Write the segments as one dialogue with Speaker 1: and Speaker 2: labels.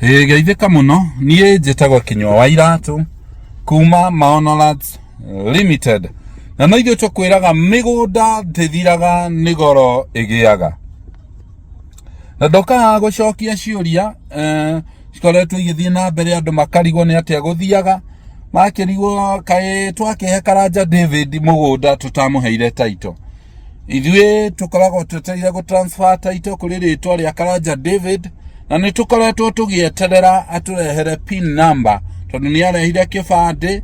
Speaker 1: Geithika muno nie njitagwo Kinyua wa Iratu kuma Maonolat Limited na no ithuĩ tũkwĩraga mĩgũnda ndĩthiraga nĩ goro ĩgĩaga na ndokaga gũcokia ciũria cikoretwo igĩthiĩ na mbere andũ makarigwo nĩ atĩa gũthiaga makĩrigwo kaĩ twakĩhe Karanja David mũgũnda tũtamũheire title ithuĩ tũkoragwo twetereire gũtransfer title kũrĩ rĩtwa rĩa Karanja David na nĩ tũkoretwo tũgĩeterera atũrehere pin number tondũ nĩ arehire kĩbandĩ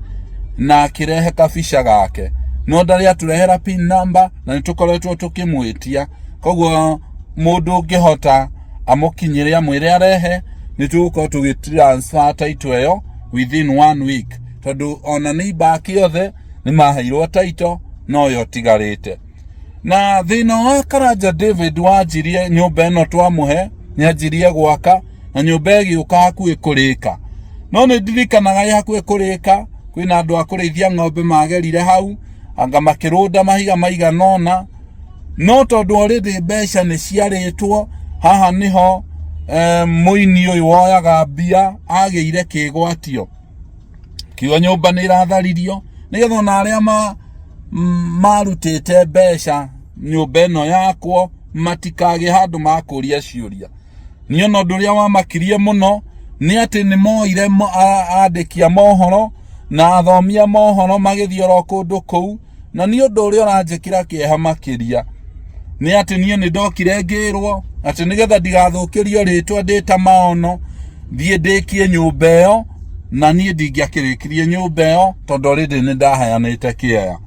Speaker 1: na akĩrehe kabica gake no ndarĩ atũrehera pin number na nĩ tũkoretwo tũkĩmwĩtia koguo mũndũ ũngĩhota amũkinyĩre amwĩre arehe nĩ tũgũkorwo tũgĩtransfer title ĩyo within 1 week tondũ ona nĩ ibaki othe nĩ maheirwo title no yo tigarĩte na thĩna wa Karanja David wanjirie nyũmba ĩno twamũhe nĩ anjirie gwaka na nyũmba ĩgĩũka hakuhĩ kũrĩka no nĩ ndirikanaga ĩ hakuhĩ kũrĩka kwĩna andũ a kũrĩithia ng'ombe magerire hau anga makĩrũnda mahiga maiganona no tondũ already mbeca nĩ ciarĩtwo haha niho mũini ũyũ woyaga mbia agĩire kĩgwatio kiuga nyũmba nĩ iratharirio nĩgetha ona arĩa marutĩte mbeca nyũmba ĩno yakwo matikage handũ makũria ciũria niĩ no ũndũ ũrĩa wamakirie mũno nĩ atĩ nĩ moire andĩki a mohoro na athomia mohoro magĩthiĩ oro kũndũ kũu na niĩ ũndũ ũrĩa ũranjĩkĩra kĩeha makĩria nĩ atĩ niĩ nĩ ndokire ngĩrwo atĩ nĩgetha ndigathũkĩrio rĩtwa ndĩ ta Maono thiĩ ndĩkie nyũmba ĩyo na niĩ ndingĩakĩrĩkirie nyũmba ĩyo tondũ already nĩ ndaheanĩte kĩeya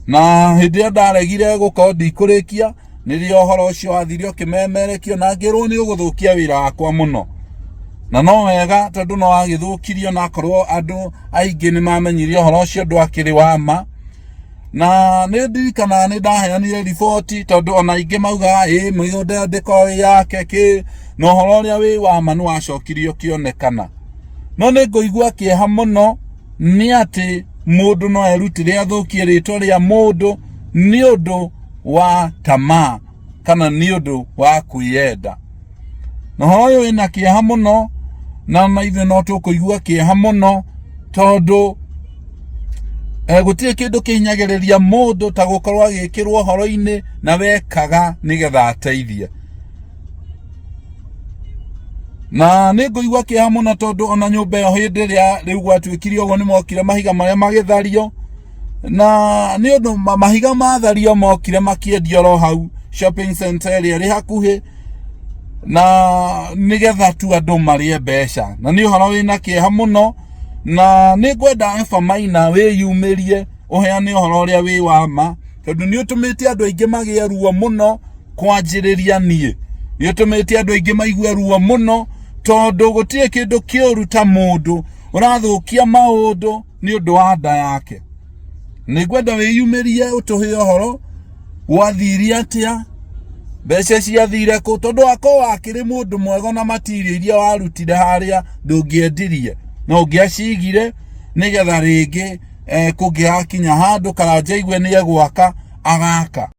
Speaker 1: na hĩndĩ ĩyo ndaregire gũkorwo ndikũrĩkia nĩrĩo ũhoro ũcio wathirio kĩmemerekio na ngĩrwo nĩ ũgũthũkia wĩra wakwa mũno na no wega tondũ no wagĩthũkirio na akorwo andũ aingĩ nĩ mamenyirie ũhoro ũcio ndwakĩrĩ wa ma na nĩ ndirikanaga nĩ ndaheanire riboti tondũ ona aingĩ maugaga mĩgũnda ndĩkorwo yake kĩ na ũhoro ũrĩa wĩ wa ma nĩ wacokirio kĩonekana no nĩ ngũigua kĩeha mũno nĩ atĩ mũndũ no erutire athũkie rĩtwa rĩa mũndũ nĩ ũndũ wa tamaa kana nĩ ũndũ wa kwĩyenda na ũhoro ũyũ wĩna kĩeha mũno na ithuĩ no tũkũigua kĩeha mũno tondũ gũtirĩ kĩndũ kĩhinyagĩrĩria mũndũ ta gũkorwo agĩkĩrwo ũhoro-inĩ na wekaga nĩgetha ateithie na nĩ ngũigua kĩeha mũno tondũ ona nyũmba ĩyo hĩndĩ ĩrĩa rĩu gwatuĩkire ũguo nĩ mokire mahiga marĩa magĩthario na nĩ ũndũ mahiga mathario mokire makĩendio ro hau shopping center ĩrĩa ĩrĩ hakuhĩ na nĩgetha tu andũ marĩe mbeca na nĩ ũhoro wĩna kĩeha mũno na nĩ ngwenda Eva Maina wĩyumĩrie ũheane ũhoro ũrĩa wĩ wa ma tondũ nĩ ũtũmĩte andũ aingĩ magĩe ruo mũno kwanjĩrĩria niĩ nĩ ũtũmĩte andũ aingĩ maigue ruo mũno tondũ gũtirĩ kĩndũ kĩũru ta mũndũ ũrathũkia maũndũ nĩ ũndũ wa nda yake nĩ ngwenda wĩyumĩrie ũtũhe ũhoro gwathire atĩa mbeca ciathire kũ tondũ akorwo akĩrĩ mũndũ mwega na matirio iria warutire harĩa ndũngĩendirie no ũngĩacigire nĩgetha rĩngĩ kũngĩhakinya handũ Karanja igue nĩ egwaka agaka